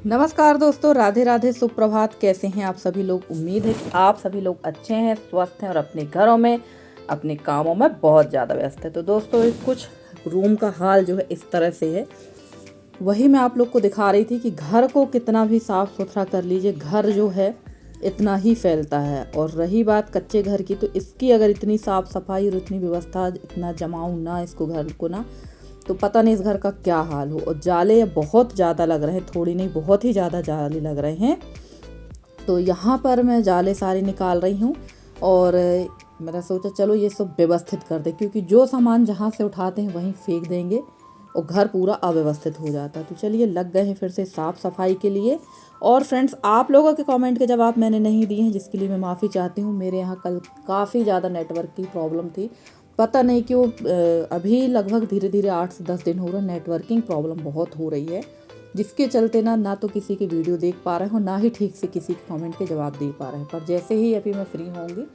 नमस्कार दोस्तों, राधे राधे, सुप्रभात। कैसे हैं आप सभी लोग? उम्मीद है कि आप सभी लोग अच्छे हैं, स्वस्थ हैं और अपने घरों में अपने कामों में बहुत ज़्यादा व्यस्त है। तो दोस्तों, कुछ रूम का हाल जो है इस तरह से है। वही मैं आप लोग को दिखा रही थी कि घर को कितना भी साफ़ सुथरा कर लीजिए, घर जो है इतना ही फैलता है। और रही बात कच्चे घर की, तो इसकी अगर इतनी साफ़ सफाई और इतनी व्यवस्था, इतना जमाऊँ ना इसको, घर को ना, तो पता नहीं इस घर का क्या हाल हो। और जाले बहुत ज़्यादा लग रहे हैं, थोड़ी नहीं बहुत ही ज़्यादा जाले लग रहे हैं। तो यहाँ पर मैं जाले सारे निकाल रही हूँ और मैंने सोचा चलो ये सब व्यवस्थित कर दे, क्योंकि जो सामान जहाँ से उठाते हैं वहीं फेंक देंगे और घर पूरा अव्यवस्थित हो जाता है। तो चलिए लग गए हैं फिर से साफ़ सफाई के लिए। और फ्रेंड्स, आप लोगों के कमेंट के जवाब मैंने नहीं दिए हैं, जिसके लिए मैं माफ़ी चाहती हूँ। मेरे यहाँ कल काफ़ी ज़्यादा नेटवर्क की प्रॉब्लम थी, पता नहीं क्यों। अभी लगभग धीरे धीरे 8 से 10 दिन हो रहा, नेटवर्किंग प्रॉब्लम बहुत हो रही है, जिसके चलते ना तो किसी की वीडियो देख पा रहे हो, ना ही ठीक से किसी के कमेंट के जवाब दे पा रहे हैं। पर जैसे ही अभी मैं फ्री होंगी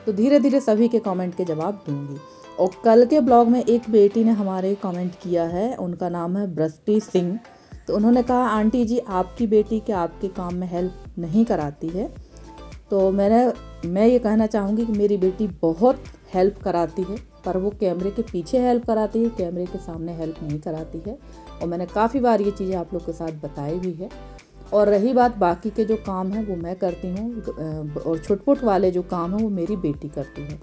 तो धीरे धीरे सभी के कमेंट के जवाब दूंगी। और कल के ब्लॉग में एक बेटी ने हमारे कमेंट किया है, उनका नाम है ब्रष्टि सिंह। तो उन्होंने कहा, आंटी जी आपकी बेटी क्या आपके काम में हेल्प नहीं कराती है? तो मैं ये कहना चाहूँगी कि मेरी बेटी बहुत हेल्प कराती है, पर वो कैमरे के पीछे हेल्प कराती है, कैमरे के सामने हेल्प नहीं कराती है। और मैंने काफ़ी बार ये चीज़ें आप लोग के साथ बताई भी है। और रही बात बाकी के जो काम हैं वो मैं करती हूँ, और छुटपुट वाले जो काम हैं वो मेरी बेटी करती है।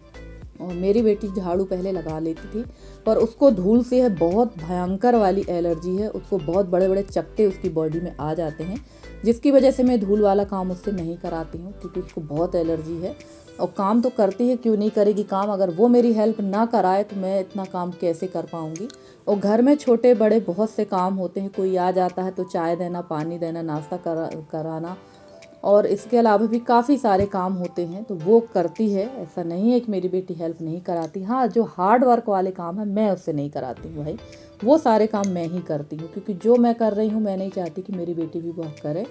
और मेरी बेटी झाड़ू पहले लगा लेती थी, पर उसको धूल से है बहुत भयंकर वाली एलर्जी है। उसको बहुत बड़े बड़े चकत्ते उसकी बॉडी में आ जाते हैं, जिसकी वजह से मैं धूल वाला काम उससे नहीं कराती हूँ, क्योंकि उसको बहुत एलर्जी है। और काम तो करती है, क्यों नहीं करेगी काम? अगर वो मेरी हेल्प ना कराए तो मैं इतना काम कैसे कर पाऊँगी? और घर में छोटे बड़े बहुत से काम होते हैं। कोई आ जाता है तो चाय देना, पानी देना, नाश्ता कराना, और इसके अलावा भी काफ़ी सारे काम होते हैं, तो वो करती है। ऐसा नहीं है कि मेरी बेटी हेल्प नहीं कराती। हाँ, जो हार्ड वर्क वाले काम है मैं उससे नहीं कराती हूँ भाई, वो सारे काम मैं ही करती हूँ, क्योंकि जो मैं कर रही हूँ मैं नहीं चाहती कि मेरी बेटी भी वह करे।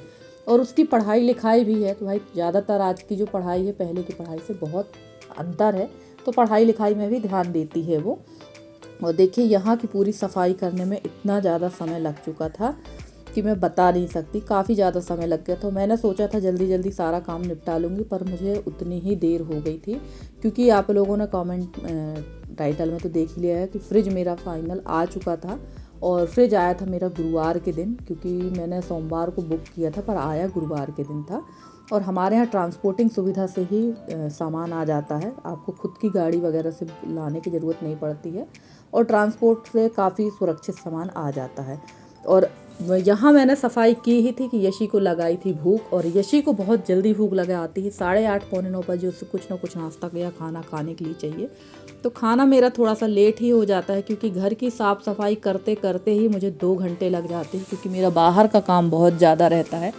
और उसकी पढ़ाई लिखाई भी है, तो भाई ज़्यादातर आज की जो पढ़ाई है पहले की पढ़ाई से बहुत अंतर है, तो पढ़ाई लिखाई में भी ध्यान देती है वो। और देखिए, यहाँ की पूरी सफाई करने में इतना ज़्यादा समय लग चुका था कि मैं बता नहीं सकती, काफ़ी ज़्यादा समय लग गया। तो मैंने सोचा था जल्दी जल्दी सारा काम निपटा लूँगी, पर मुझे उतनी ही देर हो गई थी, क्योंकि आप लोगों ने कमेंट टाइटल में तो देख ही लिया है कि फ्रिज मेरा फाइनल आ चुका था। और फ्रिज आया था मेरा गुरुवार के दिन, क्योंकि मैंने सोमवार को बुक किया था, पर आया गुरुवार के दिन था। और हमारे यहाँ ट्रांसपोर्टिंग सुविधा से ही सामान आ जाता है, आपको खुद की गाड़ी वगैरह से लाने की ज़रूरत नहीं पड़ती है, और ट्रांसपोर्ट से काफ़ी सुरक्षित सामान आ जाता है। और यहाँ मैंने सफाई की ही थी कि यशी को लगाई थी भूख, और यशी को बहुत जल्दी भूख लगा आती है। 8:30 पौने 9 बजे उससे कुछ ना कुछ नाश्ता या खाना खाने के लिए चाहिए। तो खाना मेरा थोड़ा सा लेट ही हो जाता है, क्योंकि घर की साफ़ सफाई करते करते ही मुझे 2 घंटे लग जाते हैं, क्योंकि मेरा बाहर का काम बहुत ज़्यादा रहता है।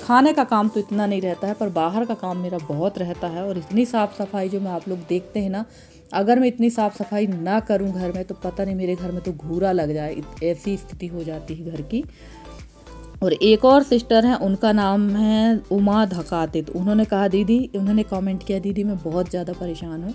खाने का काम तो इतना नहीं रहता है, पर बाहर का काम मेरा बहुत रहता है। और इतनी साफ़ सफाई जो मैं आप लोग देखते हैं ना, अगर मैं इतनी साफ़ सफाई ना करूं घर में तो पता नहीं मेरे घर में तो घूरा लग जाए, ऐसी स्थिति हो जाती है घर की। और एक और सिस्टर हैं, उनका नाम है उमा धकातित। उन्होंने कहा, दीदी, उन्होंने कमेंट किया, दीदी मैं बहुत ज़्यादा परेशान हूँ,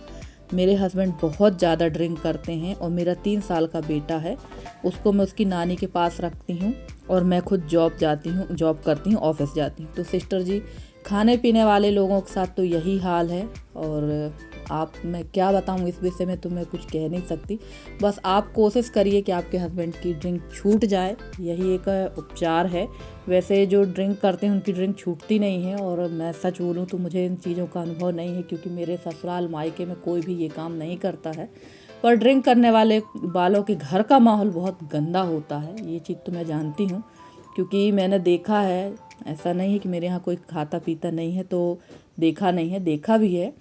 मेरे हस्बैंड बहुत ज़्यादा ड्रिंक करते हैं और मेरा 3 साल का बेटा है, उसको मैं उसकी नानी के पास रखती हूँ, और मैं खुद जॉब करती हूँ, ऑफिस जाती हूँ। तो सिस्टर जी, खाने पीने वाले लोगों के साथ तो यही हाल है। और मैं क्या बताऊँ इस विषय में, तो मैं कुछ कह नहीं सकती। बस आप कोशिश करिए कि आपके हस्बैंड की ड्रिंक छूट जाए, यही एक उपचार है। वैसे जो ड्रिंक करते हैं उनकी ड्रिंक छूटती नहीं है, और मैं सच बोलूँ तो मुझे इन चीज़ों का अनुभव नहीं है, क्योंकि मेरे ससुराल मायके में कोई भी ये काम नहीं करता है। पर ड्रिंक करने वालों के घर का माहौल बहुत गंदा होता है, ये चीज़ तो मैं जानती हूँ, क्योंकि मैंने देखा है। ऐसा नहीं है कि मेरे यहाँ कोई खाता पीता नहीं है तो देखा नहीं है, देखा भी है।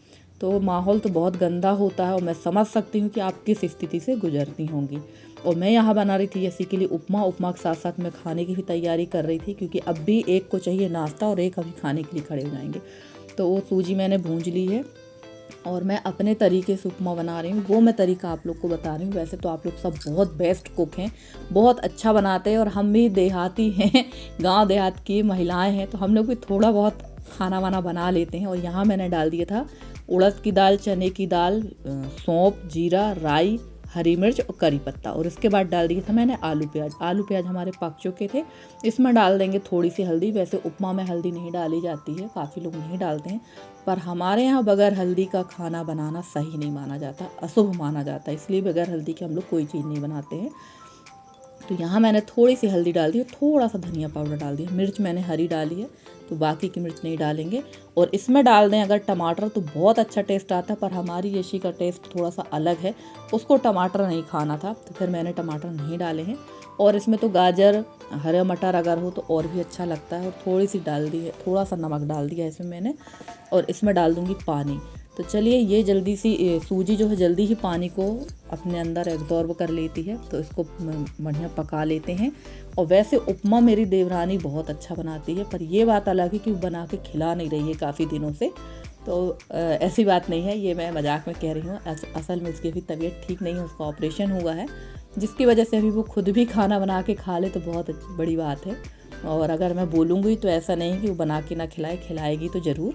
तो माहौल तो बहुत गंदा होता है, और मैं समझ सकती हूँ कि आप किस स्थिति से गुजरती होंगी। और मैं यहाँ बना रही थी इसी के लिए उपमा के साथ साथ मैं खाने की भी तैयारी कर रही थी, क्योंकि अब भी एक को चाहिए नाश्ता और एक अभी खाने के लिए खड़े हो जाएंगे। तो वो सूजी मैंने भूंज ली है, और मैं अपने तरीके से उपमा बना रही हूँ, वो मैं तरीका आप लोग को बता रही हूँ। वैसे तो आप लोग सब बहुत बेस्ट कुक हैं, बहुत अच्छा बनाते हैं, और हम भी देहाती हैं, गांव देहात की महिलाएं हैं, तो हम लोग भी थोड़ा बहुत खाना वाना बना लेते हैं। और यहाँ मैंने डाल दिया था उड़द की दाल, चने की दाल, सौंफ, जीरा, राई, हरी मिर्च और करी पत्ता, और इसके बाद डाल दिया था मैंने आलू प्याज। आलू प्याज हमारे पक चुके थे। इसमें डाल देंगे थोड़ी सी हल्दी। वैसे उपमा में हल्दी नहीं डाली जाती है, काफ़ी लोग नहीं डालते हैं, पर हमारे यहाँ बगैर हल्दी का खाना बनाना सही नहीं माना जाता, अशुभ माना जाता है, इसलिए बगैर हल्दी के हम लोग कोई चीज़ नहीं बनाते हैं। तो यहाँ मैंने थोड़ी सी हल्दी डाल दी, थोड़ा सा धनिया पाउडर डाल दिया। मिर्च मैंने हरी डाली है, तो बाकी की मिर्च नहीं डालेंगे। और इसमें डाल दें अगर टमाटर तो बहुत अच्छा टेस्ट आता है, पर हमारी यशी का टेस्ट थोड़ा सा अलग है, उसको टमाटर नहीं खाना था, तो फिर मैंने टमाटर नहीं डाले हैं। और इसमें तो गाजर, हरे मटर अगर हो तो और भी अच्छा लगता है। और थोड़ी सी डाल दी है, थोड़ा सा नमक डाल दिया इसमें मैंने, और इसमें डाल दूँगी पानी। तो चलिए, ये जल्दी सी सूजी जो है जल्दी ही पानी को अपने अंदर एब्जॉर्ब कर लेती है, तो इसको बढ़िया पका लेते हैं। और वैसे उपमा मेरी देवरानी बहुत अच्छा बनाती है, पर ये बात अलग है कि वो बना के खिला नहीं रही है काफ़ी दिनों से, तो ऐसी बात नहीं है, ये मैं मजाक में कह रही हूँ। असल में उसकी अभी तबीयत ठीक नहीं है, उसका ऑपरेशन हुआ है, जिसकी वजह से अभी वो खुद भी खाना बना के खा ले तो बहुत बड़ी बात है। और अगर मैं बोलूँगी तो ऐसा नहीं कि वो बना के ना खिलाए, खिलाएगी तो ज़रूर।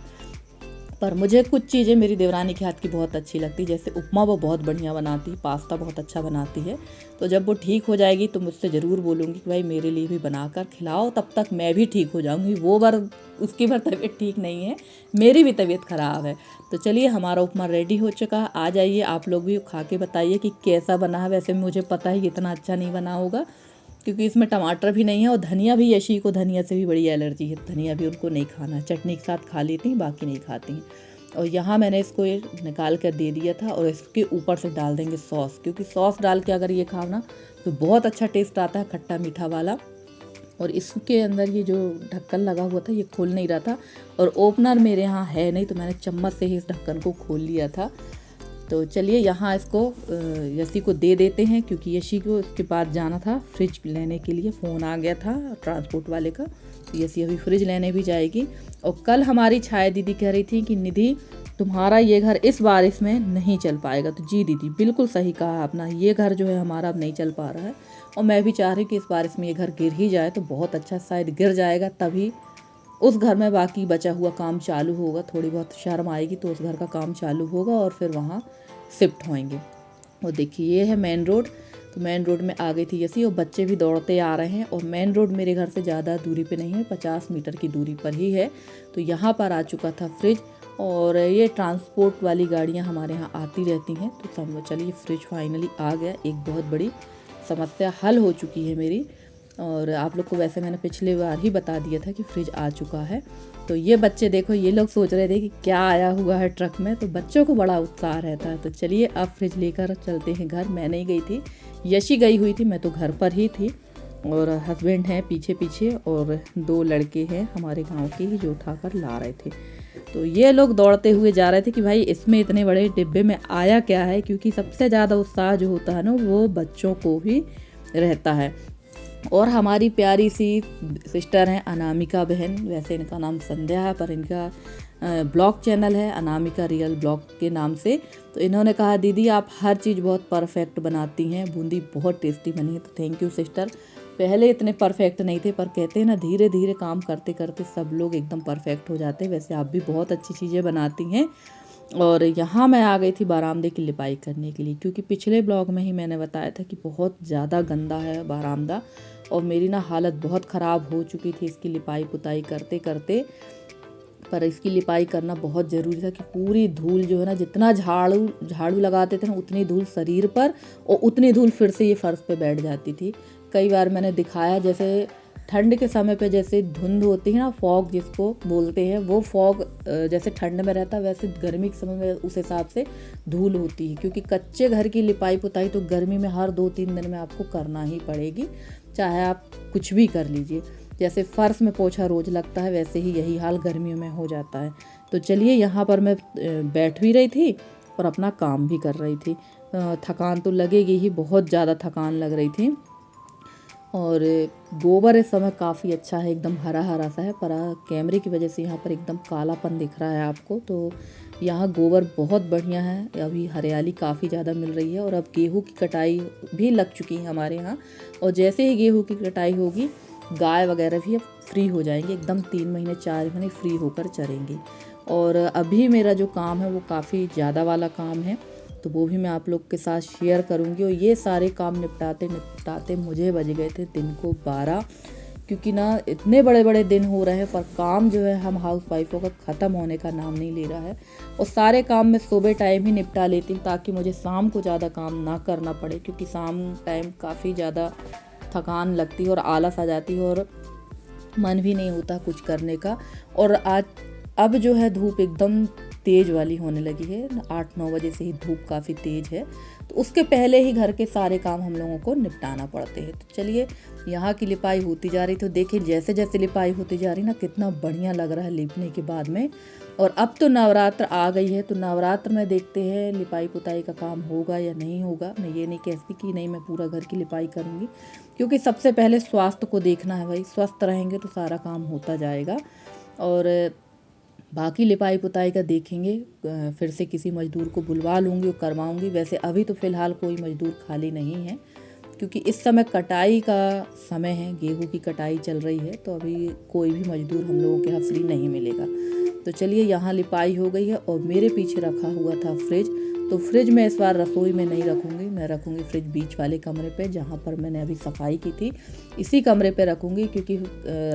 पर मुझे कुछ चीज़ें मेरी देवरानी के हाथ की बहुत अच्छी लगती, जैसे उपमा वो बहुत बढ़िया बनाती है, पास्ता बहुत अच्छा बनाती है। तो जब वो ठीक हो जाएगी तो मुझसे ज़रूर बोलूँगी कि भाई मेरे लिए भी बनाकर खिलाओ, तब तक मैं भी ठीक हो जाऊँगी। वो बार उसकी बार तबीयत ठीक नहीं है, मेरी भी तबीयत ख़राब है। तो चलिए, हमारा उपमा रेडी हो चुका है। आ जाइए, आप लोग भी खा के बताइए कि कैसा बना है। वैसे मुझे पता है कि इतना अच्छा नहीं बना होगा, क्योंकि इसमें टमाटर भी नहीं है, और धनिया भी, यशी को धनिया से भी बड़ी एलर्जी है, धनिया भी उनको नहीं खाना, चटनी के साथ खा लेती हैं, बाकी नहीं खाती हैं। और यहाँ मैंने इसको ये निकाल कर दे दिया था, और इसके ऊपर से डाल देंगे सॉस, क्योंकि सॉस डाल के अगर ये खाओ ना तो बहुत अच्छा टेस्ट आता है, खट्टा मीठा वाला। और इसके अंदर ये जो ढक्कन लगा हुआ था ये खुल नहीं रहा था, और ओपनर मेरे यहाँ है नहीं, तो मैंने चम्मच से ही इस ढक्कन को खोल लिया था। तो चलिए, यहाँ इसको यशी को दे देते हैं, क्योंकि यशी को इसके बाद जाना था फ्रिज लेने के लिए, फ़ोन आ गया था ट्रांसपोर्ट वाले का, तो यशी अभी फ्रिज लेने भी जाएगी। और कल हमारी छाया दीदी कह रही थी कि निधि, तुम्हारा ये घर इस बारिश में नहीं चल पाएगा। तो जी दीदी, बिल्कुल सही कहा अपना, ये घर जो है हमारा अब नहीं चल पा रहा है, और मैं भी चाह रही कि इस बारिश में ये घर गिर ही जाए तो बहुत अच्छा, शायद गिर जाएगा तभी उस घर में बाकी बचा हुआ काम चालू होगा, थोड़ी बहुत शर्म आएगी तो उस घर का काम चालू होगा, और फिर वहाँ शिफ्ट होएंगे। और देखिए, ये है मेन रोड। तो मेन रोड में आ गई थी यसी, और बच्चे भी दौड़ते आ रहे हैं। और मेन रोड मेरे घर से ज़्यादा दूरी पे नहीं है, 50 मीटर की दूरी पर ही है। तो यहाँ पर आ चुका था फ्रिज, और ये ट्रांसपोर्ट वाली गाड़ियाँ हमारे यहाँ आती रहती हैं। तो चलिए, फ्रिज फाइनली आ गया, एक बहुत बड़ी समस्या हल हो चुकी है मेरी। और आप लोग को वैसे मैंने पिछले बार ही बता दिया था कि फ्रिज आ चुका है। तो ये बच्चे देखो, ये लोग सोच रहे थे कि क्या आया हुआ है ट्रक में, तो बच्चों को बड़ा उत्साह रहता है। तो चलिए, अब फ्रिज लेकर चलते हैं घर। मैं नहीं गई थी, यशी गई हुई थी, मैं तो घर पर ही थी, और हस्बैंड हैं पीछे पीछे, और 2 लड़के हैं हमारे गांव के ही जो उठाकर ला रहे थे। तो ये लोग दौड़ते हुए जा रहे थे कि भाई इसमें इतने बड़े डिब्बे में आया क्या है, क्योंकि सबसे ज़्यादा उत्साह जो होता है ना वो बच्चों को ही रहता है। और हमारी प्यारी सी सिस्टर हैं अनामिका बहन, वैसे इनका नाम संध्या है, पर इनका ब्लॉग चैनल है अनामिका रियल ब्लॉग के नाम से। तो इन्होंने कहा, दीदी आप हर चीज़ बहुत परफेक्ट बनाती हैं, बूंदी बहुत टेस्टी बनी है। तो थैंक यू सिस्टर। पहले इतने परफेक्ट नहीं थे, पर कहते हैं ना, धीरे धीरे काम करते करते सब लोग एकदम परफेक्ट हो जाते हैं। वैसे आप भी बहुत अच्छी चीज़ें बनाती हैं। और यहाँ मैं आ गई थी बरामदे की लिपाई करने के लिए, क्योंकि पिछले ब्लॉग में ही मैंने बताया था कि बहुत ज़्यादा गंदा है बरामदा, और मेरी ना हालत बहुत ख़राब हो चुकी थी इसकी लिपाई पुताई करते करते। पर इसकी लिपाई करना बहुत ज़रूरी था कि पूरी धूल जो है ना, जितना झाड़ू लगाते थे ना, उतनी धूल शरीर पर, और उतनी धूल फिर से ये फर्श पे बैठ जाती थी। कई बार मैंने दिखाया, जैसे ठंड के समय पे जैसे धुंध होती है ना, फॉग जिसको बोलते हैं, वो फॉग जैसे ठंड में रहता है, वैसे गर्मी के समय में उस हिसाब से धूल होती है। क्योंकि कच्चे घर की लिपाई पुताई तो गर्मी में हर 2-3 दिन में आपको करना ही पड़ेगी, चाहे आप कुछ भी कर लीजिए। जैसे फ़र्श में पोछा रोज़ लगता है, वैसे ही यही हाल गर्मियों में हो जाता है। तो चलिए, यहाँ पर मैं बैठ भी रही थी और अपना काम भी कर रही थी। थकान तो लगेगी ही, बहुत ज़्यादा थकान लग रही थी। और गोबर इस समय काफ़ी अच्छा है, एकदम हरा हरा सा है, पर कैमरे की वजह से यहाँ पर एकदम कालापन दिख रहा है आपको। तो यहाँ गोबर बहुत बढ़िया है, अभी हरियाली काफ़ी ज़्यादा मिल रही है। और अब गेहूँ की कटाई भी लग चुकी है हमारे यहाँ, और जैसे ही गेहूँ की कटाई होगी, गाय वगैरह भी अब फ्री हो जाएंगे, एकदम 3 महीने 4 महीने फ्री होकर चरेंगी। और अभी मेरा जो काम है वो काफ़ी ज़्यादा वाला काम है, तो वो भी मैं आप लोग के साथ शेयर करूँगी। और ये सारे काम निपटाते निपटाते मुझे बज गए थे दिन को 12, क्योंकि ना इतने बड़े बड़े दिन हो रहे हैं पर काम जो है हम हाउस वाइफों का ख़त्म होने का नाम नहीं ले रहा है। और सारे काम मैं सुबह टाइम ही निपटा लेती हूँ ताकि मुझे शाम को ज़्यादा काम ना करना पड़े, क्योंकि शाम टाइम काफ़ी ज़्यादा थकान लगती है और आलस आ जाती है और मन भी नहीं होता कुछ करने का। और अब जो है धूप एकदम तेज़ वाली होने लगी है, 8-9 बजे से ही धूप काफ़ी तेज़ है, तो उसके पहले ही घर के सारे काम हम लोगों को निपटाना पड़ते हैं। तो चलिए यहाँ की लिपाई होती जा रही, तो देखिए जैसे जैसे लिपाई होती जा रही ना कितना बढ़िया लग रहा है लिपने के बाद में। और अब तो नवरात्र आ गई है, तो नवरात्र में देखते हैं लिपाई पुताई का काम होगा या नहीं होगा। मैं ये नहीं कहती कि नहीं मैं पूरा घर की लिपाई करूँगी, क्योंकि सबसे पहले स्वास्थ्य को देखना है भाई, स्वस्थ रहेंगे तो सारा काम होता जाएगा। और बाकी लिपाई पुताई का देखेंगे, फिर से किसी मजदूर को बुलवा लूँगी और करवाऊँगी। वैसे अभी तो फ़िलहाल कोई मजदूर खाली नहीं है, क्योंकि इस समय कटाई का समय है, गेहूं की कटाई चल रही है, तो अभी कोई भी मजदूर हम लोगों के यहाँ फ्री नहीं मिलेगा। तो चलिए यहाँ लिपाई हो गई है और मेरे पीछे रखा हुआ था फ्रिज, तो फ्रिज में इस बार रसोई में नहीं रखूँगी, मैं रखूँगी फ्रिज बीच वाले कमरे पे जहाँ पर मैंने अभी सफाई की थी, इसी कमरे पे रखूँगी। क्योंकि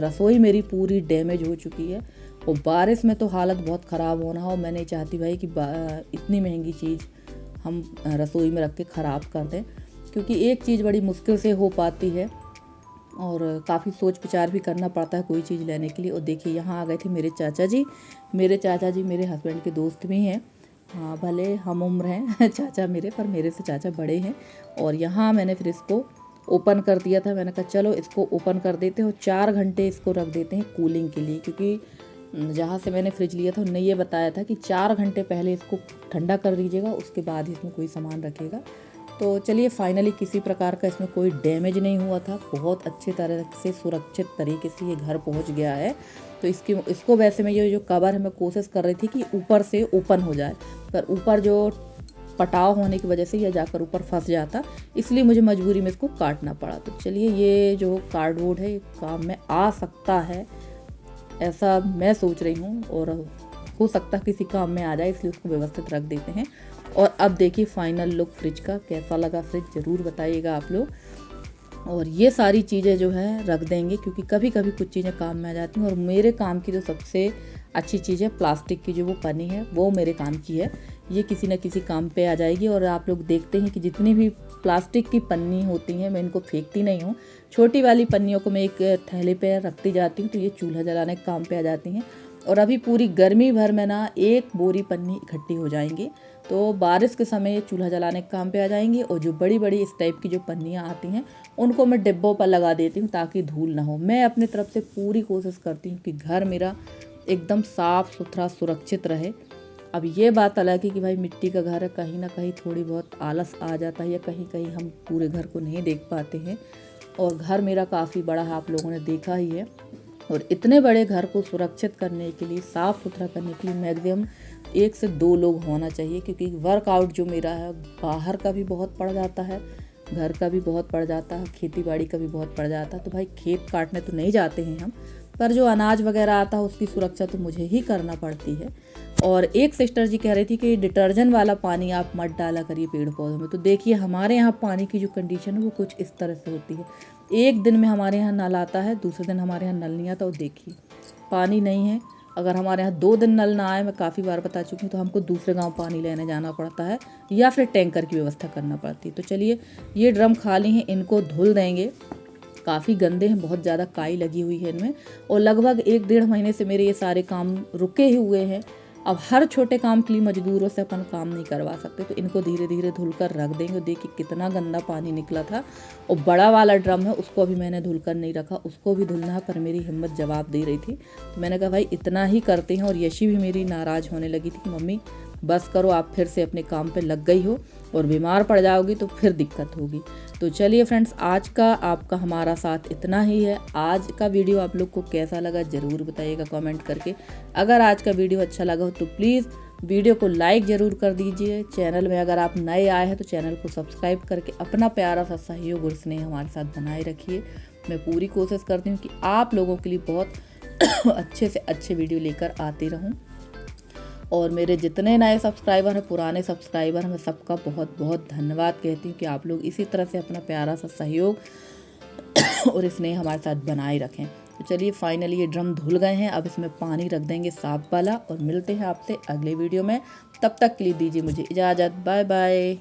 रसोई मेरी पूरी डैमेज हो चुकी है और बारिश में तो हालत बहुत ख़राब होना हो। मैं नहीं चाहती भाई कि इतनी महंगी चीज़ हम रसोई में रख के ख़राब कर दें, क्योंकि एक चीज़ बड़ी मुश्किल से हो पाती है और काफ़ी सोच विचार भी करना पड़ता है कोई चीज़ लेने के लिए। और देखिए यहाँ आ गए थे मेरे चाचा जी मेरे हस्बैंड के दोस्त भी हैं। हाँ, भले हम उम्र हैं चाचा मेरे, पर मेरे से चाचा बड़े हैं। और यहाँ मैंने फिर इसको ओपन कर दिया था, मैंने कहा चलो इसको ओपन कर देते हैं और 4 घंटे इसको रख देते हैं कूलिंग के लिए, क्योंकि जहाँ से मैंने फ्रिज लिया था उन्होंने ये बताया था कि 4 घंटे पहले इसको ठंडा कर दीजिएगा, उसके बाद ही इसमें कोई सामान रखेगा। तो चलिए फाइनली किसी प्रकार का इसमें कोई डैमेज नहीं हुआ था, बहुत अच्छे तरह से सुरक्षित तरीके से ये घर पहुंच गया है। तो इसको वैसे में ये जो कवर है मैं कोशिश कर रही थी कि ऊपर से ओपन हो जाए, पर ऊपर जो पटाव होने की वजह से यह जाकर ऊपर फंस जाता, इसलिए मुझे मजबूरी में इसको काटना पड़ा। तो चलिए ये जो कार्डबोर्ड है काम में आ सकता है, ऐसा मैं सोच रही हूँ, और हो सकता है किसी काम में आ जाए, इसलिए उसको व्यवस्थित रख देते हैं। और अब देखिए फाइनल लुक फ्रिज का कैसा लगा, फ्रिज ज़रूर बताइएगा आप लोग। और ये सारी चीज़ें जो है रख देंगे, क्योंकि कभी कभी कुछ चीज़ें काम में आ जाती हैं। और मेरे काम की जो सबसे अच्छी चीज़ है प्लास्टिक की जो वो पन्नी है, वो मेरे काम की है, ये किसी न किसी काम पे आ जाएगी। और आप लोग देखते हैं कि जितनी भी प्लास्टिक की पन्नी होती हैं मैं इनको फेंकती नहीं हूँ, छोटी वाली पन्नियों को मैं एक थैले पे रखती जाती हूँ, तो ये चूल्हा जलाने के काम पे आ जाती हैं। और अभी पूरी गर्मी भर में ना 1 बोरी पन्नी इकट्ठी हो जाएंगी, तो बारिश के समय ये चूल्हा जलाने के काम पे आ जाएंगी। और जो बड़ी बड़ी इस टाइप की जो पन्नियाँ आती हैं उनको मैं डिब्बों पर लगा देती हूँ ताकि धूल ना हो। मैं अपनी तरफ से पूरी कोशिश करती हूँ कि घर मेरा एकदम साफ़ सुथरा सुरक्षित रहे। अब ये बात अलग है कि भाई मिट्टी का घर है, कहीं ना कहीं थोड़ी बहुत आलस आ जाता है या कहीं कहीं हम पूरे घर को नहीं देख पाते हैं। और घर मेरा काफ़ी बड़ा है, आप लोगों ने देखा ही है। और इतने बड़े घर को सुरक्षित करने के लिए, साफ़ सुथरा करने के लिए मैक्सिमम 1 से 2 लोग होना चाहिए, क्योंकि वर्कआउट जो मेरा है बाहर का भी बहुत पड़ जाता है, घर का भी बहुत पड़ जाता है, खेती बाड़ी का भी बहुत पड़ जाता है। तो भाई खेत काटने तो नहीं जाते हैं हम, पर जो अनाज वगैरह आता है उसकी सुरक्षा तो मुझे ही करना पड़ती है। और एक सिस्टर जी कह रही थी कि डिटर्जेंट वाला पानी आप मत डाला करिए पेड़ पौधों में। तो देखिए हमारे यहाँ पानी की जो कंडीशन है वो कुछ इस तरह से होती है, एक दिन में हमारे यहाँ नल आता है, दूसरे दिन हमारे यहाँ नल नहीं आता। और देखिए पानी नहीं है, अगर हमारे यहाँ 2 दिन नल ना आए, मैं काफ़ी बार बता चुकी हूँ, तो हमको दूसरे गांव पानी लेने जाना पड़ता है या फिर टैंकर की व्यवस्था करना पड़ती है। तो चलिए ये ड्रम खाली हैं, इनको धुल देंगे, काफ़ी गंदे हैं, बहुत ज़्यादा काई लगी हुई है इनमें। और लगभग 1-1.5 महीने से मेरे ये सारे काम रुके ही हुए हैं। अब हर छोटे काम के लिए मजदूरों से अपन काम नहीं करवा सकते, तो इनको धीरे धीरे धुलकर रख देंगे। देखिए कितना गंदा पानी निकला था। और बड़ा वाला ड्रम है उसको अभी मैंने धुलकर नहीं रखा, उसको भी धुलना है, पर मेरी हिम्मत जवाब दे रही थी, तो मैंने कहा भाई इतना ही करते हैं। और यशी भी मेरी नाराज़ होने लगी थी कि मम्मी बस करो, आप फिर से अपने काम पे लग गई हो और बीमार पड़ जाओगी तो फिर दिक्कत होगी। तो चलिए फ्रेंड्स, आज का आपका हमारा साथ इतना ही है। आज का वीडियो आप लोग को कैसा लगा ज़रूर बताइएगा कमेंट करके। अगर आज का वीडियो अच्छा लगा हो तो प्लीज़ वीडियो को लाइक ज़रूर कर दीजिए। चैनल में अगर आप नए आए हैं तो चैनल को सब्सक्राइब करके अपना प्यारा सा सहयोग और स्नेह हमारे साथ बनाए रखिए। मैं पूरी कोशिश करती हूँ कि आप लोगों के लिए बहुत अच्छे से अच्छे वीडियो लेकर आती रहूँ। और मेरे जितने नए सब्सक्राइबर हैं, पुराने सब्सक्राइबर हैं, मैं सबका बहुत बहुत धन्यवाद कहती हूँ कि आप लोग इसी तरह से अपना प्यारा सा सहयोग और स्नेह हमारे साथ बनाए रखें। तो चलिए फाइनली ये ड्रम धुल गए हैं, अब इसमें पानी रख देंगे साफ वाला और मिलते हैं आपसे अगले वीडियो में। तब तक के लिए दीजिए मुझे इजाज़त। Bye bye.